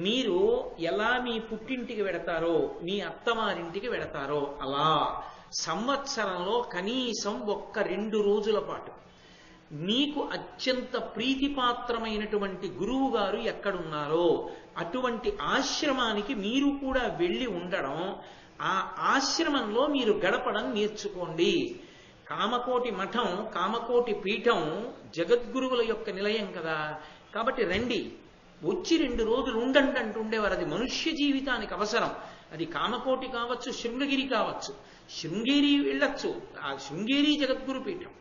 మీరు ఎలా మీ పుట్టింటికి వెడతారో మీ అత్తమారింటికి వెడతారో అలా సంవత్సరంలో కనీసం 1-2 రోజుల పాటు మీకు అత్యంత ప్రీతిపాత్రమైనటువంటి గురువు గారు ఎక్కడున్నారో అటువంటి ఆశ్రమానికి మీరు కూడా వెళ్ళి ఉండడం, ఆ ఆశ్రమంలో మీరు గడపడం నేర్చుకోండి. కామకోటి మఠం, కామకోటి పీఠం జగద్గురువుల యొక్క నిలయం కదా. కాబట్టి రండి, వచ్చి 2 రోజులు ఉండండి అంటుండేవారు. అది మనుష్య జీవితానికి అవసరం. అది కామకోటి కావచ్చు, శృంగగిరి కావచ్చు. శృంగేరి వెళ్ళొచ్చు, ఆ శృంగేరి జగద్గురు పీఠం.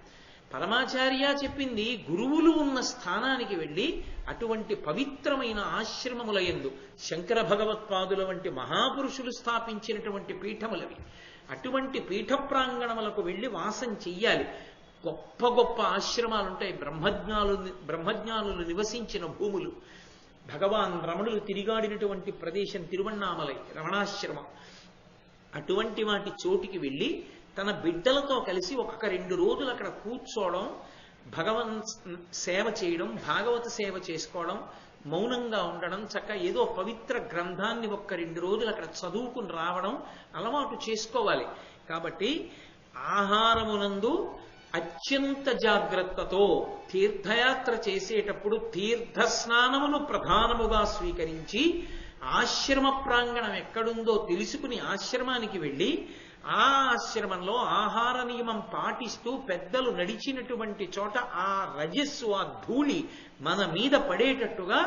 పరమాచార్య చెప్పింది గురువులు ఉన్న స్థానానికి వెళ్ళి అటువంటి పవిత్రమైన ఆశ్రమములయందు శంకర భగవత్పాదుల వంటి మహాపురుషులు స్థాపించినటువంటి పీఠములవి. అటువంటి పీఠ ప్రాంగణములకు వెళ్ళి వాసం చెయ్యాలి. గొప్ప గొప్ప ఆశ్రమాలుంటాయి. బ్రహ్మజ్ఞానులు నివసించిన భూములు, భగవాన్ రమణులు తిరిగాడినటువంటి ప్రదేశం తిరువణ్ణామలై రమణాశ్రమం. అటువంటి వాటి చోటికి వెళ్ళి తన బిడ్డలతో కలిసి 1-2 రోజులు అక్కడ కూర్చోవడం, భగవన్ సేవ చేయడం, భాగవత సేవ చేసుకోవడం, మౌనంగా ఉండడం, చక్కగా ఏదో పవిత్ర గ్రంథాన్ని 1-2 రోజులు అక్కడ చదువుకుని రావడం అలవాటు చేసుకోవాలి. కాబట్టి ఆహారమునందు అత్యంత జాగ్రత్తతో తీర్థయాత్ర చేసేటప్పుడు తీర్థస్నానమును ప్రధానముగా స్వీకరించి ఆశ్రమ ప్రాంగణం ఎక్కడుందో తెలుసుకుని ఆశ్రమానికి వెళ్ళి ఆ ఆశ్రమంలో ఆహార నియమం పాటిస్తూ పెద్దలు నడిచినటువంటి చోట ఆ రజస్సు, ఆ ధూళి మన మీద పడేటట్టుగా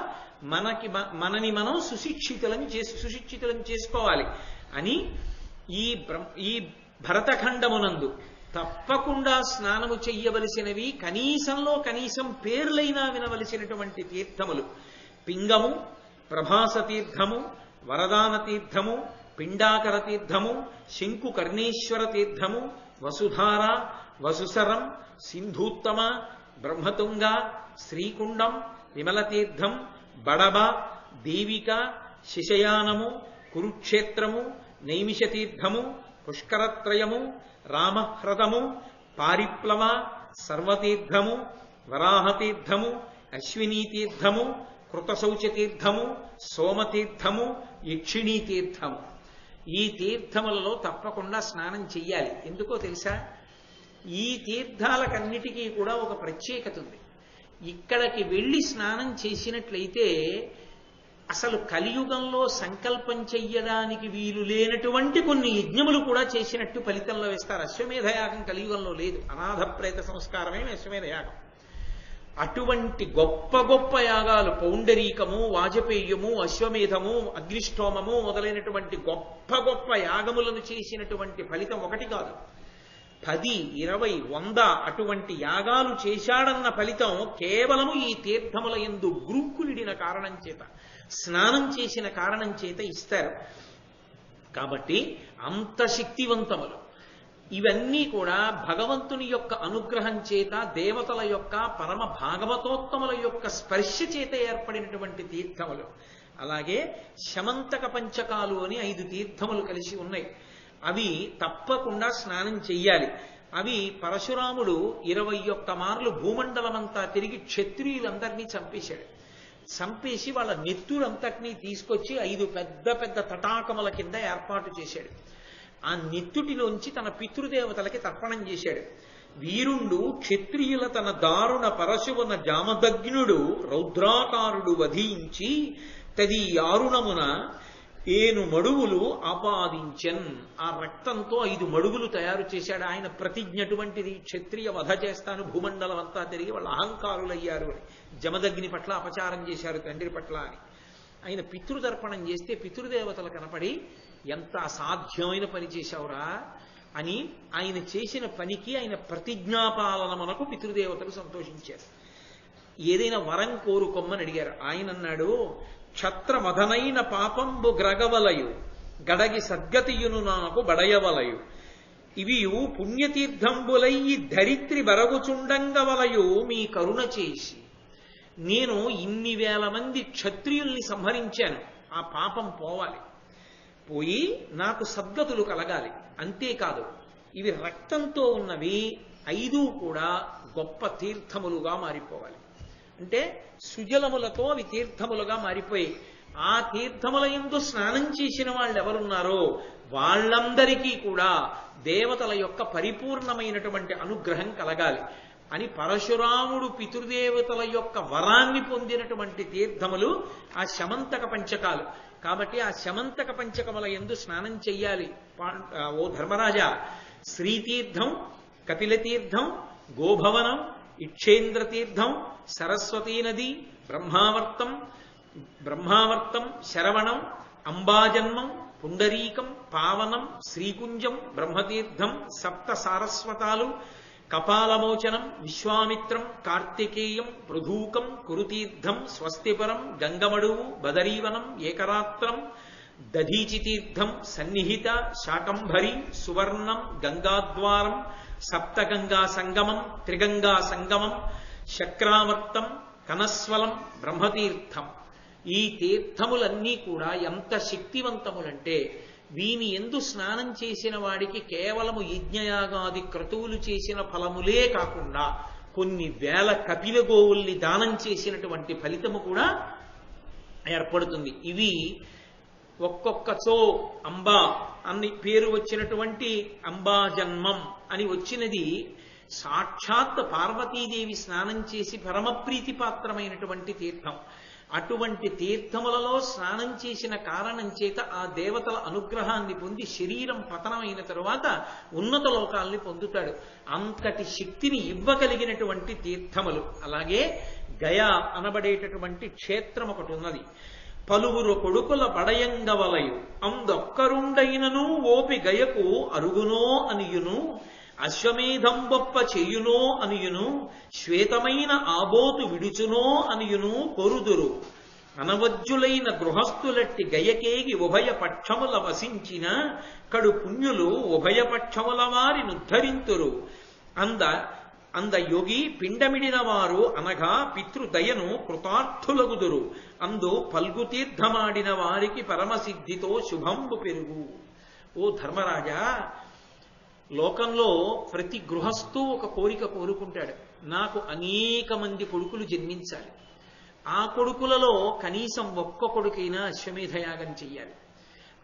మనని మనం సుశిక్షితులం చేసుకోవాలి అని ఈ భరతఖండమునందు తప్పకుండా స్నానము చెయ్యవలసినవి కనీసంలో కనీసం పేర్లైనా వినవలసినటువంటి తీర్థములు పింగము, ప్రభాస తీర్థము, వరదాన తీర్థము, పిండాకర తీర్థము, శంకుకర్ణేశ్వర తీర్థము, వసుధార, వసుసరం, సింధూత్తమ, బ్రహ్మతుంగ, శ్రీకుండం, విమల తీర్థం, బడబ, దేవిక, శిశయానము, కురుక్షేత్రము, నైమిష తీర్థము, పుష్కరత్రయము, రామహ్రదము, పారిప్లవ, సర్వతీర్థము, వరాహతీర్థము, అశ్వినీ తీర్థము, కృతశౌచతీర్థము, సోమతీర్థము, యక్షిణీ తీర్థము. ఈ తీర్థములలో తప్పకుండా స్నానం చెయ్యాలి. ఎందుకో తెలుసా? ఈ తీర్థాలకన్నిటికీ కూడా ఒక ప్రత్యేకత ఉంది. ఇక్కడికి వెళ్ళి స్నానం చేసినట్లయితే అసలు కలియుగంలో సంకల్పం చెయ్యడానికి వీలు లేనటువంటి కొన్ని యజ్ఞములు కూడా చేసినట్టు ఫలితంలో వేస్తారు. అశ్వమేధయాగం కలియుగంలో లేదు. అనాథ ప్రేత సంస్కారమే అశ్వమేధయాగం. అటువంటి గొప్ప గొప్ప యాగాలు, పౌండరీకము, వాజపేయము, అశ్వమేధము, అగ్నిష్టోమము మొదలైనటువంటి గొప్ప గొప్ప యాగములను చేసినటువంటి ఫలితం ఒకటి కాదు, 10, 20, 100 అటువంటి యాగాలు చేశాడన్న ఫలితం కేవలము ఈ తీర్థముల యందు గురుకులిడిన కారణం చేత, స్నానం చేసిన కారణం చేత ఇస్తారు. కాబట్టి అంత శక్తివంతములు ఇవన్నీ కూడా భగవంతుని యొక్క అనుగ్రహం చేత, దేవతల యొక్క, పరమ భాగవతోత్తముల యొక్క స్పర్శ చేత ఏర్పడినటువంటి తీర్థములు. అలాగే శమంతక పంచకాలు అని 5 తీర్థములు కలిసి ఉన్నాయి. అవి తప్పకుండా స్నానం చెయ్యాలి. అవి పరశురాముడు 21 మార్లు భూమండలమంతా తిరిగి క్షత్రియులందరినీ చంపేసి వాళ్ళ నెత్తురంతటినీ తీసుకొచ్చి 5 పెద్ద పెద్ద తటాకముల కింద ఏర్పాటు చేశాడు. ఆ నెత్తుటిలోంచి తన పితృదేవతలకి తర్పణం చేశాడు. వీరుండు క్షత్రియుల తన దారుణ పరశువన జామదగ్నుడు రౌద్రాకారుడు వధించి తది ఆరుణమున 7 మడుగులు ఆపాదించన్. ఆ రక్తంతో 5 మడుగులు తయారు చేశాడు. ఆయన ప్రతిజ్ఞ అటువంటిది, క్షత్రియ వధ చేస్తాను, భూమండలం అంతా తిరిగి వాళ్ళ అహంకారులయ్యారు అని, జమదగ్ని పట్ల అపచారం చేశారు తండ్రి పట్ల అని. ఆయన పితృతర్పణం చేస్తే పితృదేవతలు కనపడి ఎంత అసాధ్యమైన పని చేశావురా అని ఆయన చేసిన పనికి ఆయన ప్రతిజ్ఞాపాలన మనకు పితృదేవతలు సంతోషించారు. ఏదైనా వరం కోరుకొమ్మని అడిగారు. ఆయన అన్నాడు, క్షత్రమధనైన పాపంబు గ్రగవలయు గడగి సద్గతియును నాకు బడయవలయు ఇవియు పుణ్యతీర్థంబులయ్యి ధరిత్రి బరగుచుండంగవలయు మీ కరుణ చేసి. నేను ఇన్ని వేల మంది క్షత్రియుల్ని సంహరించాను, ఆ పాపం పోవాలి, పోయి నాకు సద్గతులు కలగాలి. అంతేకాదు ఇవి రక్తంతో ఉన్నవి 5 కూడా గొప్ప తీర్థములుగా మారిపోవాలి. అంటే సుజలములతో అవి తీర్థములుగా మారిపోయి ఆ తీర్థముల యందు స్నానం చేసిన వాళ్ళు ఎవరున్నారో వాళ్ళందరికీ కూడా దేవతల యొక్క పరిపూర్ణమైనటువంటి అనుగ్రహం కలగాలి అని పరశురాముడు పితృదేవతల యొక్క వరాన్ని పొందినటువంటి తీర్థములు ఆ శమంతక పంచకాలు. కాబట్టి ఆ శమంతక పంచకముల యందు స్నానం చెయ్యాలి. ఓ ధర్మరాజా, శ్రీతీర్థం, కపిలతీర్థం, గోభవనం, ఇక్షేంద్ర తీర్థం, సరస్వతీ నది, బ్రహ్మావర్తం, శరవణం, అంబాజన్మం, పుండరీకం, పావనం, శ్రీకుంజం, బ్రహ్మతీర్థం, సప్త సారస్వతాలు, కపాలమోచనం, విశ్వామిత్రం, కార్తికేయం, పృథూకం, కురుతీర్థం, స్వస్తిపరం, గంగమడువు, బదరీవనం, ఏకరాత్రం, దధీచితీర్థం, సన్నిహిత, శాకంభరి, సువర్ణం, గంగాద్వారం, సప్తగంగా సంగమం, త్రిగంగా సంగమం, శక్రావర్తం, కనస్వలం, బ్రహ్మతీర్థం. ఈ తీర్థములన్నీ కూడా ఎంత శక్తివంతములంటే వీని ఎందు స్నానం చేసిన వాడికి కేవలము యజ్ఞయాగాది క్రతువులు చేసిన ఫలములే కాకుండా కొన్ని వేల కపిల గోవుల్ని దానం చేసినటువంటి ఫలితము కూడా ఏర్పడుతుంది. ఇవి ఒక్కొక్కచో అంబా అని పేరు వచ్చినటువంటి అంబాజన్మం అని వచ్చినది సాక్షాత్ పార్వతీదేవి స్నానం చేసి పరమప్రీతిపాత్రమైనటువంటి తీర్థం. అటువంటి తీర్థములలో స్నానం చేసిన కారణం చేత ఆ దేవతల అనుగ్రహాన్ని పొంది శరీరం పతనమైన తరువాత ఉన్నత లోకాల్ని పొందుతాడు. అంతటి శక్తిని ఇవ్వగలిగినటువంటి తీర్థములు. అలాగే గయా అనబడేటటువంటి క్షేత్రం ఒకటి ఉన్నది. పలువురు కొడుకుల బడయంగవలయు అందొక్కరుండైనను ఓపి గయకు అరుగునో అనియును, అశ్వమేధం బొప్ప చేయునో అనియును, శ్వేతమైన ఆబోతు విడుచునో అనియును కొరుదురు. అనవజ్జులైన గృహస్థులట్టి గయకేగి ఉభయ పక్షముల వసించిన కడు పుణ్యులు ఉభయ పక్షముల వారినుద్ధరింతురు. అంద యోగి పిండమిడిన వారు అనగా పితృదయను కృతార్థులగుదురు. అందు పల్గుతీర్థమాడిన వారికి పరమసిద్ధితో శుభంబు పెరుగు. ఓ ధర్మరాజా, లోకంలో ప్రతి గృహస్థు ఒక కోరిక కోరుకుంటాడు. నాకు అనేక మంది కొడుకులు జన్మించాలి, ఆ కొడుకులలో కనీసం ఒక్క కొడుకైనా అశ్వమేధయాగం చెయ్యాలి.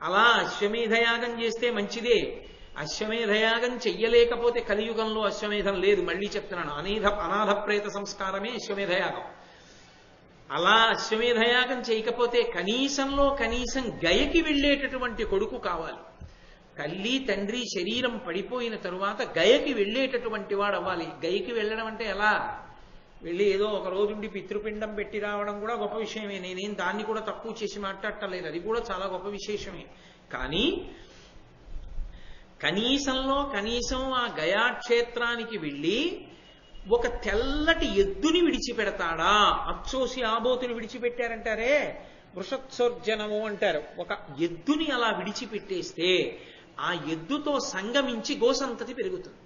అలా అశ్వమేధయాగం చేస్తే మంచిదే. అశ్వమేధయాగం చెయ్యలేకపోతే కలియుగంలో అశ్వమేధం లేదు. మళ్ళీ చెప్తున్నాను, అనాథ ప్రేత సంస్కారమే అశ్వమేధయాగం. అలా అశ్వమేధయాగం చేయకపోతే కనీసంలో కనీసం గయకి వెళ్ళేటటువంటి కొడుకు కావాలి. తల్లి తండ్రి శరీరం పడిపోయిన తరువాత గయకి వెళ్ళేటటువంటి వాడు అవ్వాలి. గయకి వెళ్ళడం అంటే ఎలా? వెళ్ళి ఏదో ఒక రోజుండి పితృపిండం పెట్టి రావడం కూడా గొప్ప విషయమే. నేనేం దాన్ని కూడా తక్కువ చేసి మాట్లాడటలేదు, అది కూడా చాలా గొప్ప విశేషమే. కానీ కనీసంలో కనీసం ఆ గయాక్షేత్రానికి వెళ్ళి ఒక తెల్లటి ఎద్దుని విడిచిపెడతాడా? అచ్చోసి ఆబోతుని విడిచిపెట్టారంటారే, వృషత్సోర్జనము అంటారు. ఒక ఎద్దుని అలా విడిచిపెట్టేస్తే ఆ ఎద్దుతో సంగమించి గోసంతతి పెరుగుతుంది.